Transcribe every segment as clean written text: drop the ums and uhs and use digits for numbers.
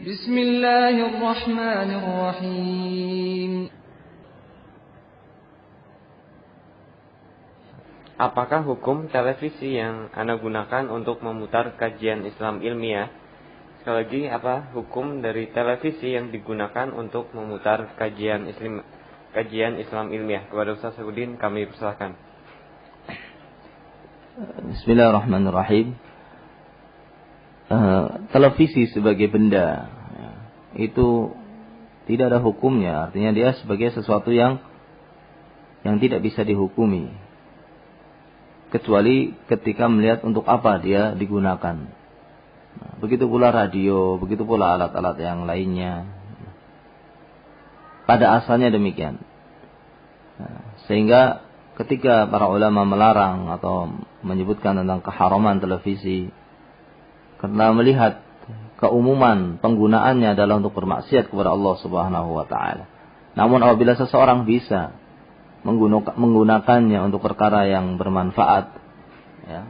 Bismillahirrahmanirrahim. Apakah hukum televisi yang Anda gunakan untuk memutar kajian Islam ilmiah? Sekali lagi, apa hukum dari televisi yang digunakan untuk memutar kajian Islam ilmiah? Kepada Ustaz Saifuddin kami persilakan. Bismillahirrahmanirrahim. Televisi sebagai benda itu tidak ada hukumnya, artinya dia sebagai sesuatu yang tidak bisa dihukumi kecuali ketika melihat untuk apa dia digunakan. Begitu pula radio, begitu pula alat-alat yang lainnya. Pada asalnya demikian. Sehingga ketika para ulama melarang atau menyebutkan tentang keharaman televisi karena melihat keumuman penggunaannya adalah untuk bermaksiat kepada Allah Subhanahu wa taala. Namun apabila seseorang bisa menggunakannya untuk perkara yang bermanfaat, ya,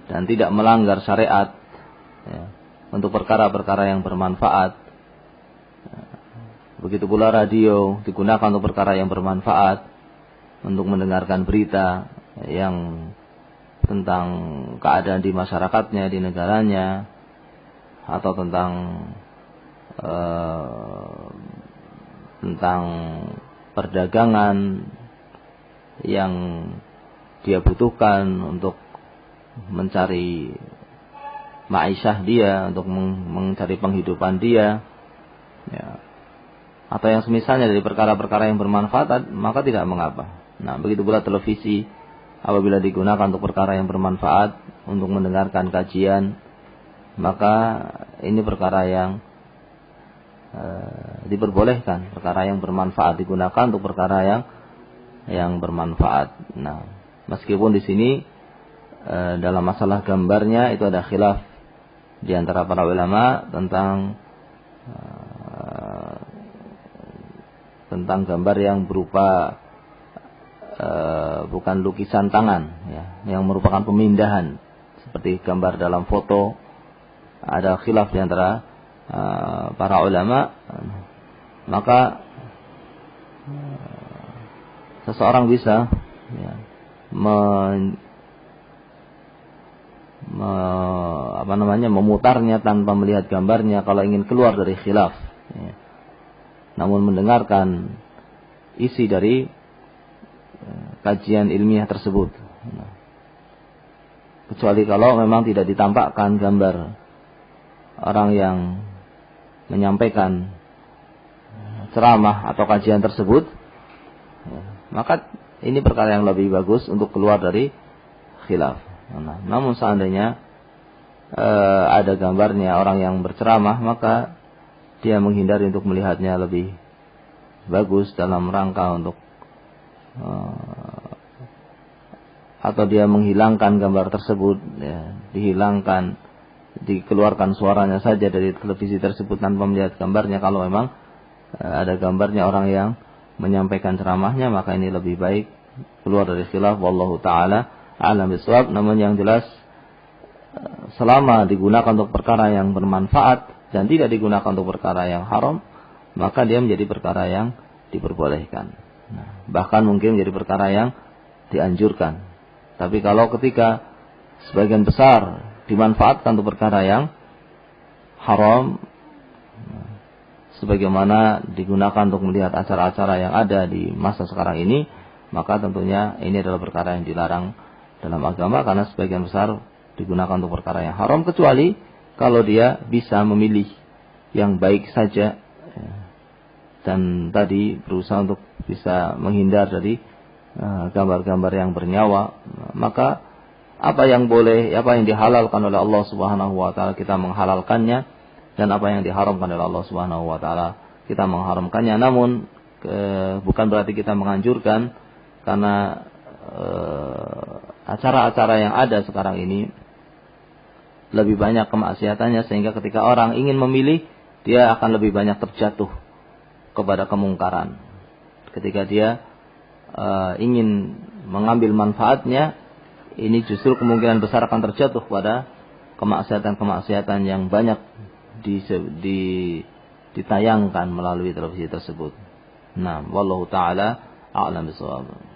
dan tidak melanggar syariat, ya, untuk perkara-perkara yang bermanfaat, ya, begitu pula radio digunakan untuk perkara yang bermanfaat, untuk mendengarkan berita yang tentang keadaan di masyarakatnya, di negaranya, atau tentang perdagangan yang dia butuhkan untuk mencari ma'isyah dia, untuk mencari penghidupan dia, ya, atau yang semisalnya dari perkara-perkara yang bermanfaat, maka tidak mengapa. Nah, begitu pula televisi apabila digunakan untuk perkara yang bermanfaat, untuk mendengarkan kajian, maka ini perkara yang diperbolehkan, perkara yang bermanfaat digunakan untuk perkara yang bermanfaat. Nah, meskipun di sini dalam masalah gambarnya itu ada khilaf di antara para ulama tentang gambar yang berupa bukan lukisan tangan, ya, yang merupakan pemindahan seperti gambar dalam foto. Ada khilaf di antara para ulama. Maka seseorang bisa, ya, memutarnya tanpa melihat gambarnya kalau ingin keluar dari khilaf, ya. Namun mendengarkan isi dari kajian ilmiah tersebut, kecuali kalau memang tidak ditampakkan gambar orang yang menyampaikan ceramah atau kajian tersebut, maka ini perkara yang lebih bagus untuk keluar dari khilaf. Namun seandainya ada gambarnya orang yang berceramah, maka dia menghindari untuk melihatnya lebih bagus dalam rangka untuk atau dia menghilangkan gambar tersebut, ya, dikeluarkan suaranya saja dari televisi tersebut tanpa melihat gambarnya. Kalau memang ada gambarnya orang yang menyampaikan ceramahnya, maka ini lebih baik keluar dari khilaf. Wallahu taala a'lam bishawab. Namun yang jelas, selama digunakan untuk perkara yang bermanfaat dan tidak digunakan untuk perkara yang haram, maka dia menjadi perkara yang diperbolehkan. Bahkan mungkin menjadi perkara yang dianjurkan. Tapi kalau ketika sebagian besar dimanfaatkan untuk perkara yang haram, sebagaimana digunakan untuk melihat acara-acara yang ada di masa sekarang ini, maka tentunya ini adalah perkara yang dilarang dalam agama, karena sebagian besar digunakan untuk perkara yang haram, kecuali kalau dia bisa memilih yang baik saja, dan tadi berusaha untuk bisa menghindar dari gambar-gambar yang bernyawa. Maka apa yang boleh, apa yang dihalalkan oleh Allah Subhanahu wa taala, kita menghalalkannya, dan apa yang diharamkan oleh Allah Subhanahu wa taala, kita mengharamkannya. Namun bukan berarti kita menganjurkan, karena acara-acara yang ada sekarang ini lebih banyak kemaksiatannya, sehingga ketika orang ingin memilih, dia akan lebih banyak terjatuh kepada kemungkaran. Ketika dia ingin mengambil manfaatnya, ini justru kemungkinan besar akan terjatuh pada kemaksiatan yang banyak ditayangkan melalui televisi tersebut. Nah, wallahu taala a'lam bishawab.